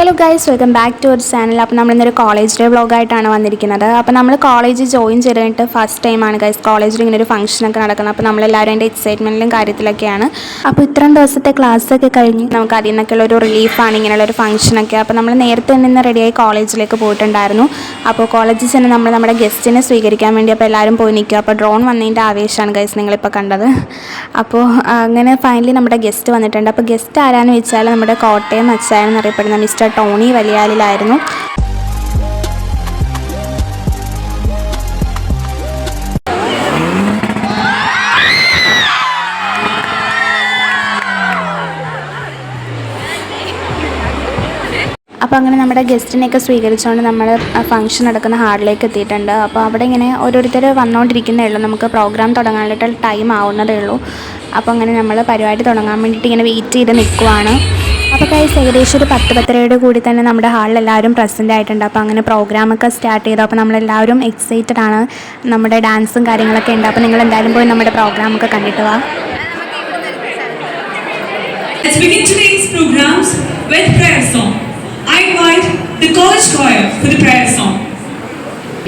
Hello guys, welcome back to our channel. അപ്പോൾ നമ്മളിന്നൊരു college day വ്ളോഗായിട്ടാണ് വന്നിരിക്കുന്നത്. അപ്പോൾ നമ്മൾ കോളേജ് ജോയിൻ ചെയ്ത് കഴിഞ്ഞിട്ട് ഫസ്റ്റ് ടൈമാണ് ഗൈസ് കോളേജിൽ ഇങ്ങനെ ഒരു ഫംഗ്ഷനൊക്കെ നടക്കുന്നത്. അപ്പോൾ നമ്മളെല്ലാവരും അതിൻ്റെ എക്സൈറ്റ്മെൻറ്റിലും കാര്യത്തിലൊക്കെയാണ്. അപ്പോൾ ഇത്രയും ദിവസത്തെ ക്ലാസ്സൊക്കെ കഴിഞ്ഞ് നമുക്ക് അതിൽ നിന്നൊക്കെയുള്ള ഒരു റിലീഫാണ് ഇങ്ങനെയുള്ളൊരു ഫംഗ്ഷനൊക്കെ. അപ്പോൾ നമ്മൾ നേരത്തെ നിന്ന് റെഡിയായി കോളേജിലേക്ക് പോയിട്ടുണ്ടായിരുന്നു. അപ്പോൾ കോളേജിൽ ചെന്ന് നമ്മൾ നമ്മുടെ ഗസ്റ്റിനെ സ്വീകരിക്കാൻ വേണ്ടി അപ്പോൾ എല്ലാവരും പോയി നിൽക്കുക. അപ്പോൾ ഡ്രോൺ വന്നതിൻ്റെ ആവേശമാണ് ഗൈസ് നിങ്ങളിപ്പോൾ കണ്ടത്. അപ്പോൾ അങ്ങനെ ഫൈനലി നമ്മുടെ ഗസ്റ്റ് വന്നിട്ടുണ്ട്. അപ്പോൾ ഗസ്റ്റ് ആരാന്ന് വെച്ചാൽ നമ്മുടെ കോട്ടയം അച്ചായൻ എന്നറിയപ്പെടുന്ന മിസ്റ്റർ ടോണി വലിയാലിലായിരുന്നു. അപ്പോൾ അങ്ങനെ നമ്മുടെ ഗസ്റ്റിനെയൊക്കെ സ്വീകരിച്ചുകൊണ്ട് നമ്മൾ ഫംഗ്ഷൻ നടക്കുന്ന ഹാളിലേക്ക് എത്തിയിട്ടുണ്ട്. അപ്പോൾ അവിടെ ഇങ്ങനെ ഓരോരുത്തർ വന്നുകൊണ്ടിരിക്കുന്നേ ഉള്ളൂ. നമുക്ക് പ്രോഗ്രാം തുടങ്ങാനായിട്ട് ടൈം ആവുന്നതേ ഉള്ളൂ. അപ്പോൾ അങ്ങനെ നമ്മൾ പരിപാടി തുടങ്ങാൻ വേണ്ടിയിട്ട് ഇങ്ങനെ വെയിറ്റ് ചെയ്ത് നിൽക്കുവാണ്. അപ്പോൾ ഗൈസ് ഏകദേശം ഒരു 10-10:30 കൂടി തന്നെ നമ്മുടെ ഹാളിൽ എല്ലാവരും പ്രസൻ്റ് ആയിട്ടുണ്ട്. അപ്പോൾ അങ്ങനെ പ്രോഗ്രാമൊക്കെ സ്റ്റാർട്ട് ചെയ്തു. അപ്പോൾ നമ്മളെല്ലാവരും എക്സൈറ്റഡ് ആണ്. നമ്മുടെ ഡാൻസും കാര്യങ്ങളൊക്കെ ഉണ്ട്. അപ്പോൾ നിങ്ങൾ എന്തായാലും പോയി നമ്മുടെ പ്രോഗ്രാമൊക്കെ കണ്ടിട്ട് വാ. Let's begin today's programs with prayer song. I invite the college choir for the prayer song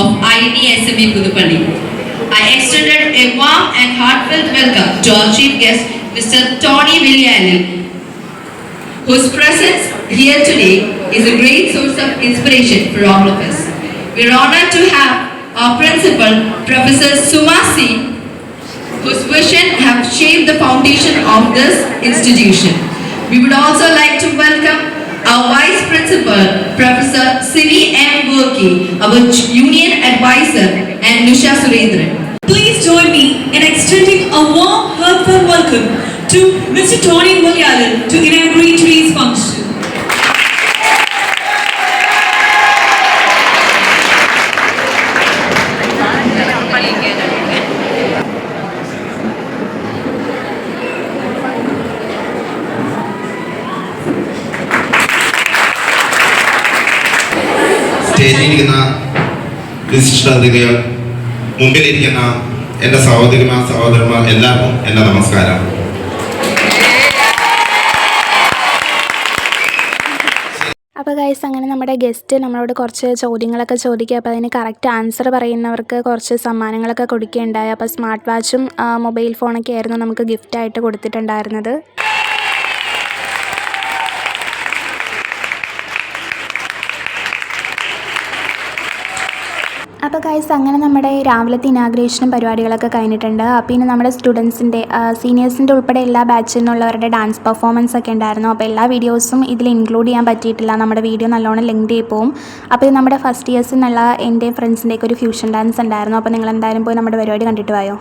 of IDSME Pudupalli. I extended a warm and heartfelt welcome to our chief guest, Mr. Tony Villalil, whose presence here today is a great source of inspiration for all of us. We are honored to have our principal, Professor Sumasi, whose vision have shaped the foundation of this institution. We would also like to welcome our Vice Principal, Professor Sivi M. Burki, our Union Advisor, and Nusha Surendran. Please join me in extending a warm, heartfelt welcome to Mr. Tony Villalil to inaugurate today's function. സ്റ്റേജിലിരിക്കുന്ന വിശിഷ്ടാതിഥികൾ, മുമ്പിലിരിക്കുന്ന എൻ്റെ സഹോദരന്മാർ എല്ലാവർക്കും എൻ്റെ നമസ്കാരം. അപ്പോൾ guys അങ്ങനെ നമ്മുടെ guest നമ്മളോട് കുറച്ച് ചോദ്യങ്ങളൊക്കെ ചോദിക്കുക. അപ്പോൾ അതിന് കറക്റ്റ് ആൻസർ പറയുന്നവർക്ക് കുറച്ച് സമ്മാനങ്ങളൊക്കെ കൊടുക്കുകയുണ്ടായി. അപ്പോൾ സ്മാർട്ട് വാച്ചും മൊബൈൽ ഫോണൊക്കെ ആയിരുന്നു നമുക്ക് ഗിഫ്റ്റായിട്ട് കൊടുത്തിട്ടുണ്ടായിരുന്നത്. അപ്പോൾ ഗൈസ് അങ്ങനെ നമ്മുടെ രാവിലത്തെ ഇനാഗ്രേഷനും പരിപാടികളൊക്കെ കഴിഞ്ഞിട്ടുണ്ട്. അപ്പോൾ ഇനി നമ്മുടെ സ്റ്റുഡൻസിൻ്റെ സീനിയേഴ്സിൻ്റെ ഉൾപ്പെടെ എല്ലാ ബാച്ചിൽ നിന്നുള്ളവരുടെ ഡാൻസ് പെർഫോമൻസ് ഒക്കെ ഉണ്ടായിരുന്നു. അപ്പോൾ എല്ലാ വീഡിയോസും ഇതിൽ ഇൻക്ലൂഡ് ചെയ്യാൻ പറ്റിയിട്ടില്ല. നമ്മുടെ വീഡിയോ നല്ലോണം ലെങ്ത് ആയി പോകും. അപ്പോൾ ഇത് നമ്മുടെ ഫസ്റ്റ് ഇയേഴ്സിൽ നിന്നുള്ള എൻ്റെയും ഫ്രണ്ട്സിൻ്റെയൊക്കെ ഒരു ഫ്യൂഷൻ ഡാൻസ് ഉണ്ടായിരുന്നു. അപ്പോൾ നിങ്ങൾ എന്തായാലും പോയി നമ്മുടെ പരിപാടി കണ്ടിട്ട് വായോ.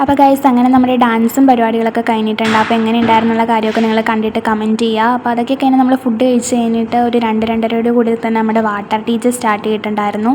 അപ്പോൾ ഗൈസ് അങ്ങനെ നമ്മുടെ ഡാൻസും പരിപാടികളൊക്കെ കഴിഞ്ഞിട്ടുണ്ട്. അപ്പോൾ എങ്ങനെ ഉണ്ടായിരുന്നുള്ള കാര്യമൊക്കെ നിങ്ങൾ കണ്ടിട്ട് കമൻറ്റ് ചെയ്യുക. അപ്പോൾ അതൊക്കെ കഴിഞ്ഞ് നമ്മൾ ഫുഡ് കഴിച്ച് കഴിഞ്ഞിട്ട് ഒരു 2-2:30 കൂടി തന്നെ നമ്മുടെ വാട്ടർ ടീച്ചർ സ്റ്റാർട്ട് ചെയ്തിട്ടുണ്ടായിരുന്നു.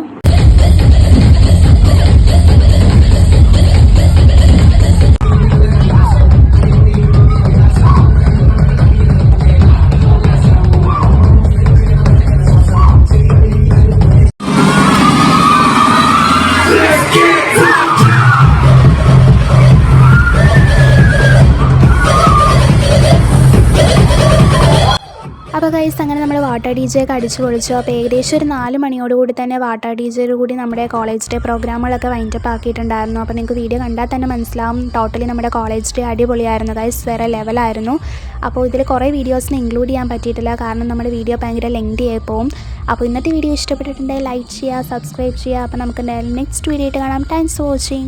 അപ്പോൾ ഗൈസ് അങ്ങനെ നമ്മൾ വാട്ടർ ഡി ജെ ഒക്കെ അടിച്ചു പൊളിച്ചു. അപ്പോൾ ഏകദേശം ഒരു 4 മണിയോടുകൂടി തന്നെ വാട്ടർ ഡി ജെയോട് കൂടി നമ്മുടെ കോളേജ് ഡേ പ്രോഗ്രാമുകളൊക്കെ വൈൻഡപ്പ് ആക്കിയിട്ടുണ്ടായിരുന്നു. അപ്പോൾ നിങ്ങൾക്ക് വീഡിയോ കണ്ടാൽ തന്നെ മനസ്സിലാവും ടോട്ടലി നമ്മുടെ കോളേജ് ഡേ അടിപൊളിയായിരുന്നു ഗൈസ്, വേറെ ലെവലായിരുന്നു. അപ്പോൾ ഇതിൽ കുറേ വീഡിയോസിന് ഇൻക്ലൂഡ് ചെയ്യാൻ പറ്റിയിട്ടില്ല, കാരണം നമ്മുടെ വീഡിയോ ഭയങ്കര ലെങ്തി ആയി പോകും. അപ്പോൾ ഇന്നത്തെ വീഡിയോ ഇഷ്ടപ്പെട്ടിട്ടുണ്ടെങ്കിൽ ലൈക്ക് ചെയ്യുക, സബ്സ്ക്രൈബ് ചെയ്യുക. അപ്പോൾ നമുക്ക് നെക്സ്റ്റ് വീഡിയോ ആയിട്ട് കാണാം. Thanks for watching.